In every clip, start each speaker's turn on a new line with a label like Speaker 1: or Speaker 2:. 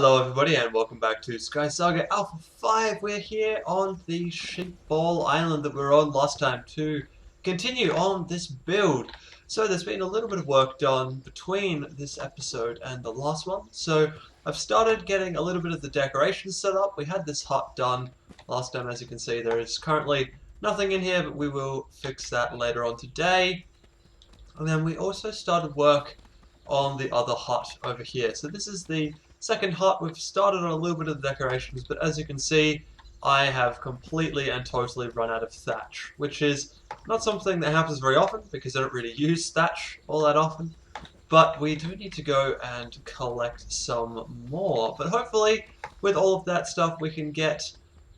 Speaker 1: Hello everybody and welcome back to SkySaga Alpha 5. We're here on the SheepBall island that we were on last time to continue on this build. So there's been a little bit of work done between this episode and the last one. So I've started getting a little bit of the decorations set up. We had this hut done last time. As you can see, there is currently nothing in here, but we will fix that later on today. And then we also started work on the other hut over here. So this is the second hut. We've started on a little bit of the decorations, but as you can see, I have completely and totally run out of thatch, which is not something that happens very often because I don't really use thatch all that often. But we do need to go and collect some more. But hopefully, with all of that stuff, we can get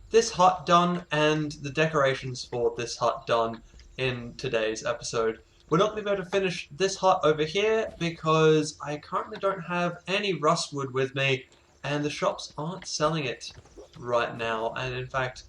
Speaker 1: this hut done and the decorations for this hut done in today's episode. We're not going to be able to finish this hut over here because I currently don't have any rustwood with me and the shops aren't selling it right now. And in fact,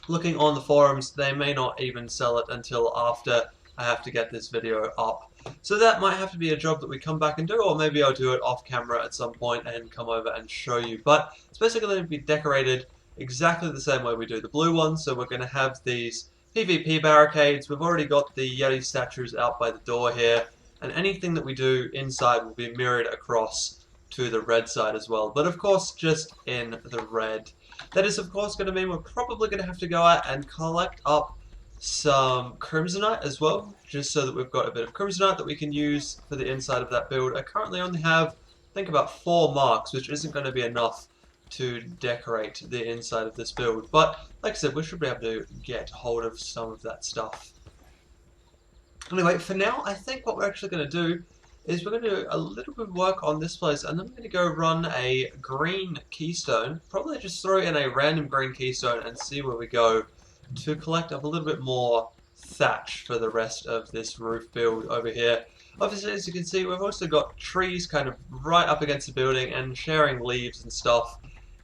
Speaker 1: looking on the forums, they may not even sell it until after I have to get this video up. So that might have to be a job that we come back and do, or maybe I'll do it off camera at some point and come over and show you. But it's basically going to be decorated exactly the same way we do the blue one. So we're going to have these PvP barricades. We've already got the Yeti statues out by the door here, and anything that we do inside will be mirrored across to the red side as well, but of course just in the red. That is of course going to mean we're probably going to have to go out and collect up some crimsonite as well, just so that we've got a bit of crimsonite that we can use for the inside of that build. I currently only have, I think, about 4 marks, which isn't going to be enough to decorate the inside of this build, but like I said, we should be able to get hold of some of that stuff. Anyway, for now, I think what we're actually going to do is we're going to do a little bit of work on this place, and then we're going to go run a green keystone, probably just throw in a random green keystone and see where we go to collect up a little bit more thatch for the rest of this roof build over here. Obviously, as you can see, we've also got trees kind of right up against the building and sharing leaves and stuff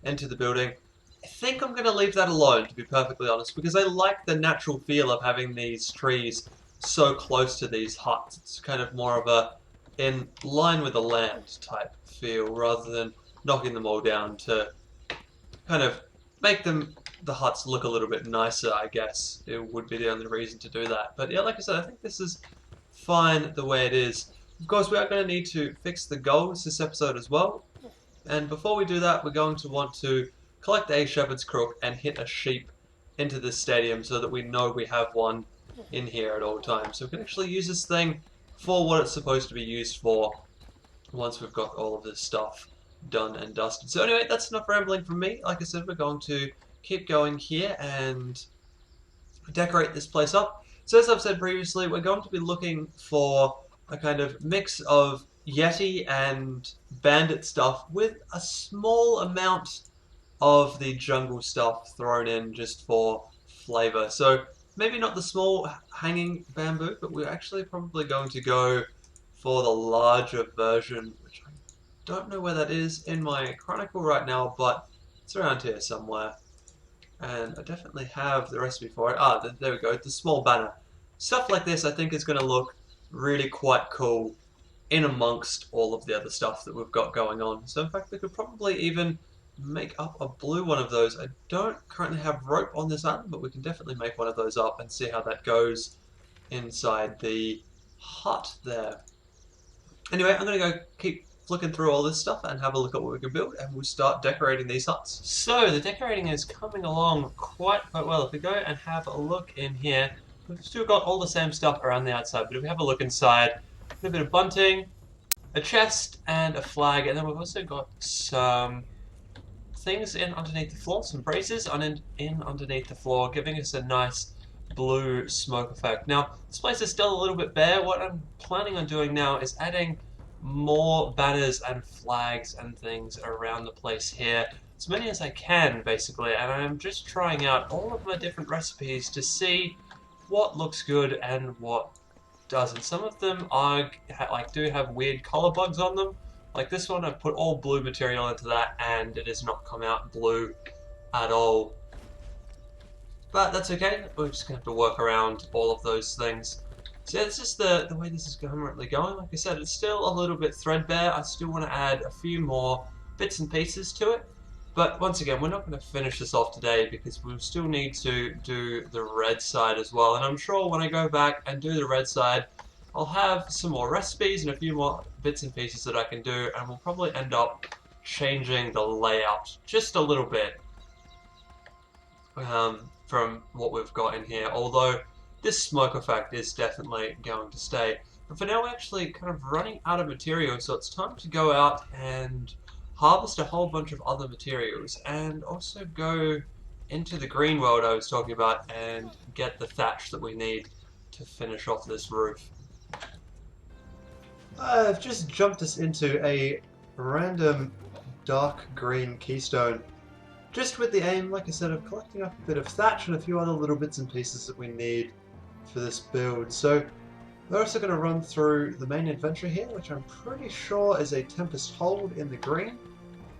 Speaker 1: into the building. I think I'm going to leave that alone, to be perfectly honest, because I like the natural feel of having these trees so close to these huts. It's kind of more of a in line with the land type feel, rather than knocking them all down to kind of make the huts look a little bit nicer, I guess. It would be the only reason to do that. But yeah, like I said, I think this is fine the way it is. Of course, we are going to need to fix the goals this episode as well. And before we do that, we're going to want to collect a shepherd's crook and hit a sheep into this stadium so that we know we have one in here at all times. So we can actually use this thing for what it's supposed to be used for once we've got all of this stuff done and dusted. So anyway, that's enough rambling from me. Like I said, we're going to keep going here and decorate this place up. So as I've said previously, we're going to be looking for a kind of mix of Yeti and bandit stuff with a small amount of the jungle stuff thrown in just for flavor. So maybe not the small hanging bamboo, but we're actually probably going to go for the larger version, which I don't know where that is in my chronicle right now, but it's around here somewhere. And I definitely have the recipe for it. Ah, there we go, the small banner. Stuff like this I think is going to look really quite cool in amongst all of the other stuff that we've got going on. So in fact, we could probably even make up a blue one of those. I don't currently have rope on this island, but we can definitely make one of those up and see how that goes inside the hut there. Anyway, I'm going to go keep flicking through all this stuff and have a look at what we can build, and we'll start decorating these huts. So the decorating is coming along quite well. If we go and have a look in here, we've still got all the same stuff around the outside, but if we have a look inside, a bit of bunting, a chest, and a flag, and then we've also got some things in underneath the floor, some braces in underneath the floor, giving us a nice blue smoke effect. Now, this place is still a little bit bare. What I'm planning on doing now is adding more banners and flags and things around the place here, as many as I can, basically, and I'm just trying out all of my different recipes to see what looks good and what doesn't. Some of them are do have weird color bugs on them. Like this one, I've put all blue material into that and it has not come out blue at all. But that's okay, we're just going to have to work around all of those things. So yeah, this is the way this is currently going. Like I said, it's still a little bit threadbare. I still want to add a few more bits and pieces to it. But once again, we're not going to finish this off today because we'll still need to do the red side as well. And I'm sure when I go back and do the red side, I'll have some more recipes and a few more bits and pieces that I can do, and we'll probably end up changing the layout just a little bit from what we've got in here. Although this smoke effect is definitely going to stay. But for now, we're actually kind of running out of material, so it's time to go out and harvest a whole bunch of other materials, and also go into the green world I was talking about and get the thatch that we need to finish off this roof. I've just jumped us into a random dark green keystone, just with the aim, like I said, of collecting up a bit of thatch and a few other little bits and pieces that we need for this build. So we're also going to run through the main adventure here, which I'm pretty sure is a Tempest Hold in the green.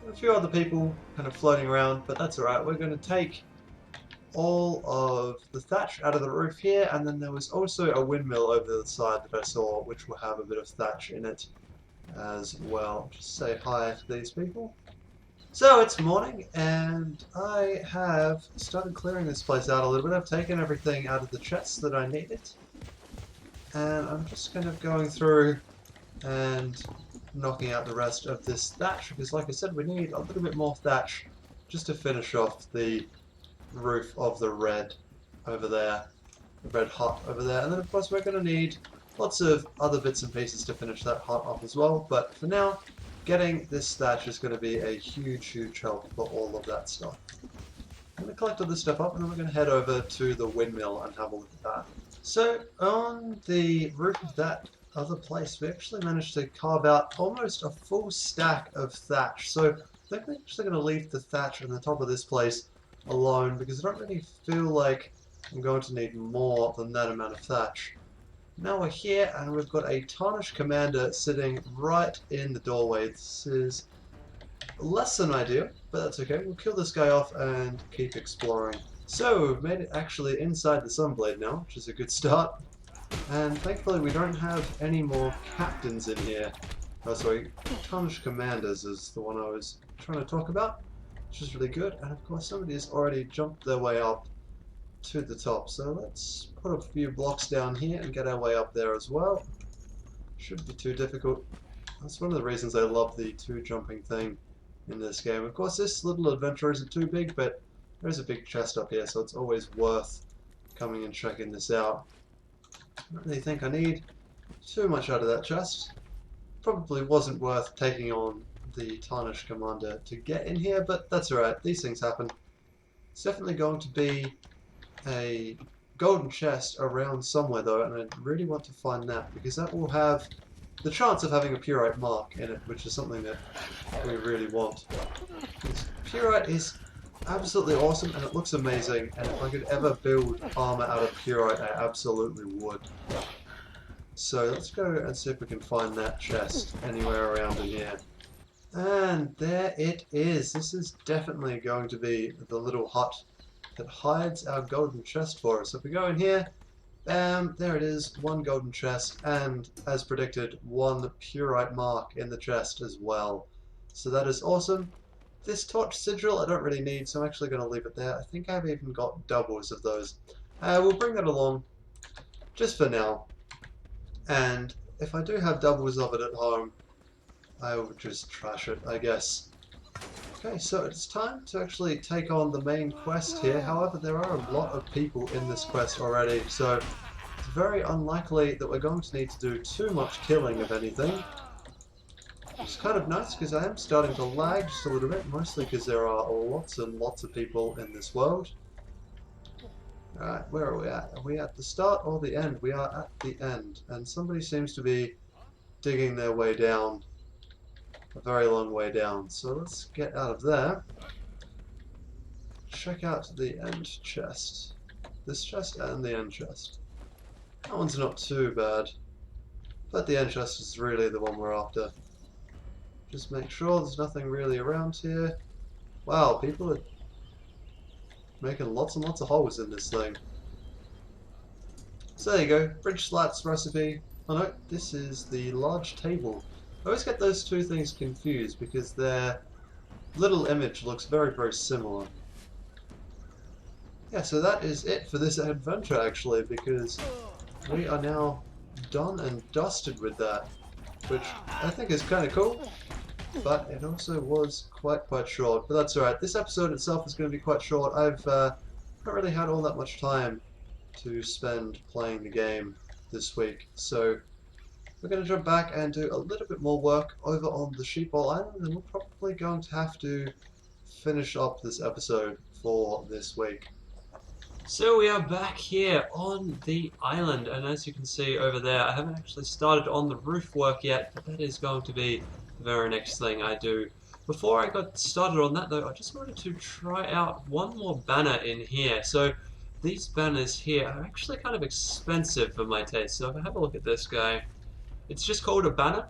Speaker 1: A few other people kind of floating around, but that's alright. We're going to take all of the thatch out of the roof here, and then there was also a windmill over the side that I saw, which will have a bit of thatch in it as well. Just say hi to these people. So it's morning, and I have started clearing this place out a little bit. I've taken everything out of the chests that I needed, and I'm just kind of going through and knocking out the rest of this thatch, because like I said, we need a little bit more thatch just to finish off the roof of the red over there, the red hut over there, and then of course we're going to need lots of other bits and pieces to finish that hut off as well. But for now, getting this thatch is going to be a huge help for all of that stuff. I'm going to collect all this stuff up, and then we're going to head over to the windmill and have a look at that. So on the roof of that other place, we actually managed to carve out almost a full stack of thatch. So I think we're actually going to leave the thatch on the top of this place alone, because I don't really feel like I'm going to need more than that amount of thatch. Now we're here, and we've got a Tarnished Commander sitting right in the doorway. This is less than ideal, but that's okay. We'll kill this guy off and keep exploring. So we've made it actually inside the Sunblade now, which is a good start. And thankfully we don't have any more captains in here. Oh, sorry, Tarnished Commanders is the one I was trying to talk about, which is really good. And of course somebody has already jumped their way up to the top. So let's put a few blocks down here and get our way up there as well. Shouldn't be too difficult. That's one of the reasons I love the two jumping thing in this game. Of course this little adventure isn't too big, but there's a big chest up here, so it's always worth coming and checking this out. I don't really think I need too much out of that chest. Probably wasn't worth taking on the Tarnished Commander to get in here, but that's alright, these things happen. It's definitely going to be a golden chest around somewhere though, and I really want to find that, because that will have the chance of having a Purite mark in it, which is something that we really want. Because Purite is absolutely awesome, and it looks amazing, and if I could ever build armor out of Purite, I absolutely would. So let's go and see if we can find that chest anywhere around in here. And there it is. This is definitely going to be the little hut that hides our golden chest for us. So if we go in here, bam, there it is, one golden chest, and as predicted, one Purite mark in the chest as well. So that is awesome. This torch sigil I don't really need, so I'm actually going to leave it there. I think I've even got doubles of those. We'll bring that along just for now. And if I do have doubles of it at home, I will just trash it, I guess. Okay, so it's time to actually take on the main quest here. However, there are a lot of people in this quest already, so it's very unlikely that we're going to need to do too much killing of anything. It's kind of nice because I am starting to lag just a little bit, mostly because there are lots and lots of people in this world. Alright, where are we at? Are we at the start or the end? We are at the end, and somebody seems to be digging their way down, a very long way down. So let's get out of there. Check out the end chest. This chest and the end chest. That one's not too bad, but the end chest is really the one we're after. Just make sure there's nothing really around here. Wow, people are making lots and lots of holes in this thing. So there you go, bridge slats recipe. Oh no, this is the large table. I always get those two things confused because they're little image looks very, very similar. Yeah, so that is it for this adventure actually, because we are now done and dusted with that, which I think is kind of cool, but it also was quite short, but that's alright. This episode itself is going to be quite short. I've not really had all that much time to spend playing the game this week, so we're going to jump back and do a little bit more work over on the SheepBall Island, and we're probably going to have to finish up this episode for this week. So we are back here on the island, and as you can see over there, I haven't actually started on the roof work yet, but that is going to be the very next thing I do. Before I got started on that though, I just wanted to try out one more banner in here. So these banners here are actually kind of expensive for my taste, so if I have a look at this guy, it's just called a banner,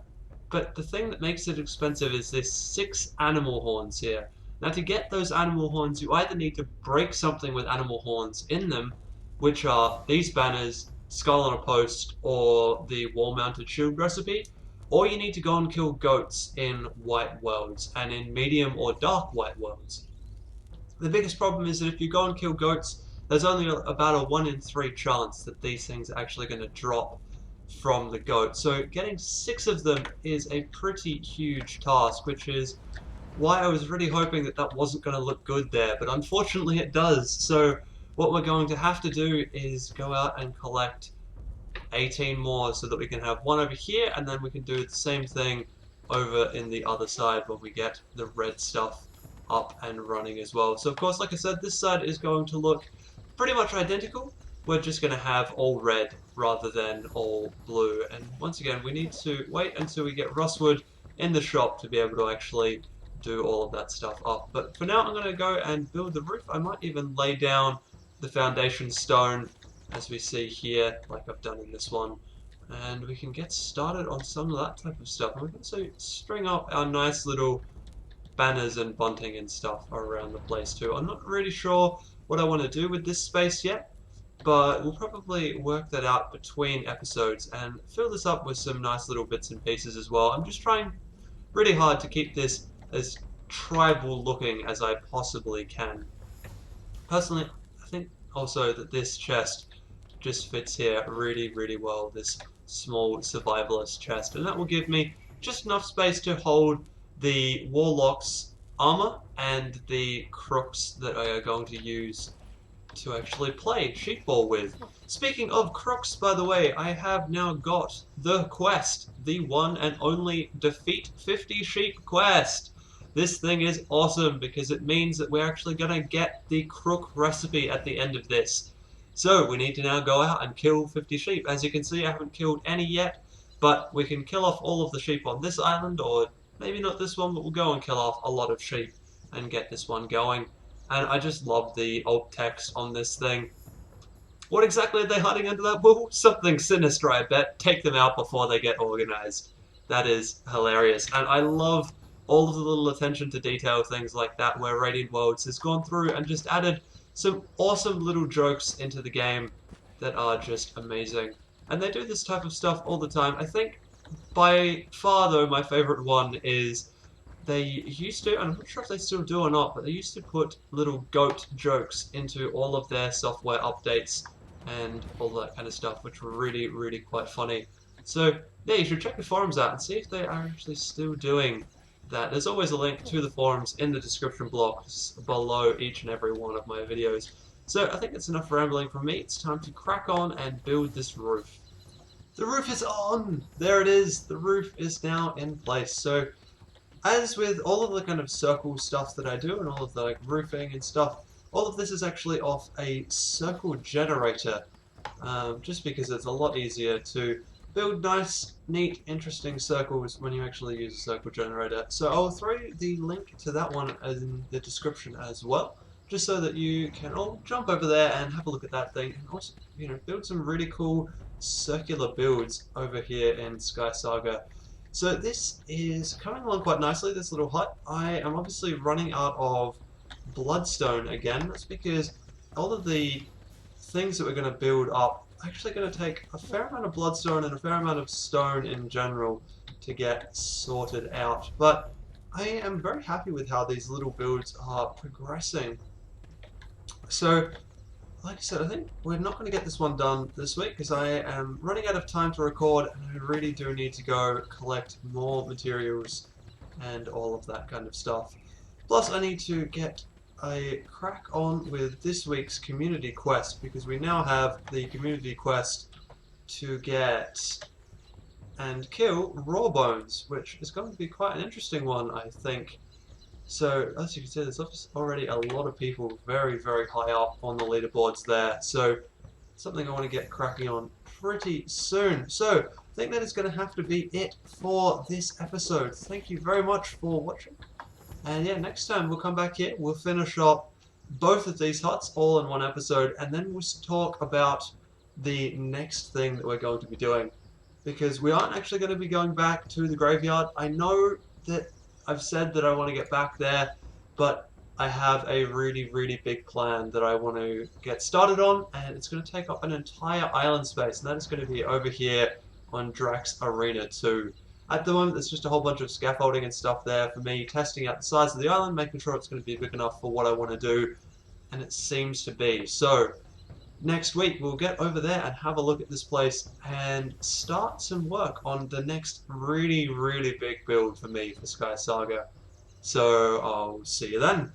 Speaker 1: but the thing that makes it expensive is this 6 animal horns here. Now to get those animal horns, you either need to break something with animal horns in them, which are these banners, skull on a post, or the wall-mounted shield recipe, or you need to go and kill goats in white worlds, and in medium or dark white worlds. The biggest problem is that if you go and kill goats, there's only about a 1 in 3 chance that these things are actually going to drop from the goat. So getting 6 of them is a pretty huge task, which is why I was really hoping that that wasn't going to look good there, but unfortunately it does. So what we're going to have to do is go out and collect 18 more so that we can have one over here, and then we can do the same thing over in the other side when we get the red stuff up and running as well. So of course, like I said, this side is going to look pretty much identical. We're just going to have all red rather than all blue, and once again we need to wait until we get Rustwood in the shop to be able to actually do all of that stuff up. But for now I'm going to go and build the roof. I might even lay down the foundation stone as we see here, like I've done in this one, and we can get started on some of that type of stuff. And we can also string up our nice little banners and bunting and stuff around the place too. I'm not really sure what I want to do with this space yet, but we'll probably work that out between episodes and fill this up with some nice little bits and pieces as well. I'm just trying really hard to keep this as tribal looking as I possibly can. Personally, I think also that this chest just fits here really well, this small survivalist chest, and that will give me just enough space to hold the warlock's armor and the crooks that I are going to use to actually play SheepBall with. Speaking of crooks, by the way, I have now got the quest, the one and only defeat 50 sheep quest. This thing is awesome because it means that we're actually going to get the crook recipe at the end of this. So we need to now go out and kill 50 sheep. As you can see, I haven't killed any yet, but we can kill off all of the sheep on this island, or maybe not this one, but we'll go and kill off a lot of sheep and get this one going. And I just love the alt text on this thing. What exactly are they hiding under that wall? Something sinister, I bet. Take them out before they get organized. That is hilarious. And I love all of the little attention to detail things like that, where Radiant Worlds has gone through and just added some awesome little jokes into the game that are just amazing. And they do this type of stuff all the time. I think by far though my favorite one is they used to, and I'm not sure if they still do or not, but they used to put little goat jokes into all of their software updates and all that kind of stuff, which were really quite funny. So yeah, you should check the forums out and see if they are actually still doing that. There's always a link to the forums in the description blocks below each and every one of my videos. So I think that's enough rambling from me. It's time to crack on and build this roof. The roof is on! There it is! The roof is now in place. So as with all of the kind of circle stuff that I do and all of the roofing and stuff, all of this is actually off a circle generator, just because it's a lot easier to build nice, neat, interesting circles when you actually use a circle generator. So I'll throw the link to that one in the description as well, just so that you can all jump over there and have a look at that thing, and also, you know, build some really cool circular builds over here in SkySaga. So this is coming along quite nicely, this little hut. I am obviously running out of bloodstone again. That's because all of the things that we're going to build up are actually going to take a fair amount of bloodstone and a fair amount of stone in general to get sorted out. But I am very happy with how these little builds are progressing. So, like I said, I think we're not going to get this one done this week because I am running out of time to record and I really do need to go collect more materials and all of that kind of stuff. Plus, I need to get a crack on with this week's community quest because we now have the community quest to get and kill raw bones, which is going to be quite an interesting one, I think. So, as you can see, there's already a lot of people very, very high up on the leaderboards there. So, something I want to get cracking on pretty soon. So, I think that is going to have to be it for this episode. Thank you very much for watching. And yeah, next time we'll come back here, we'll finish up both of these huts all in one episode, and then we'll talk about the next thing that we're going to be doing. Because we aren't actually going to be going back to the graveyard. I know that I've said that I want to get back there, but I have a really, really big plan that I want to get started on, and it's going to take up an entire island space, and that is going to be over here on Drax Arena 2. At the moment, there's just a whole bunch of scaffolding and stuff there for me, testing out the size of the island, making sure it's going to be big enough for what I want to do, and it seems to be. So, next week we'll get over there and have a look at this place and start some work on the next really, really big build for me for SkySaga. So, I'll see you then.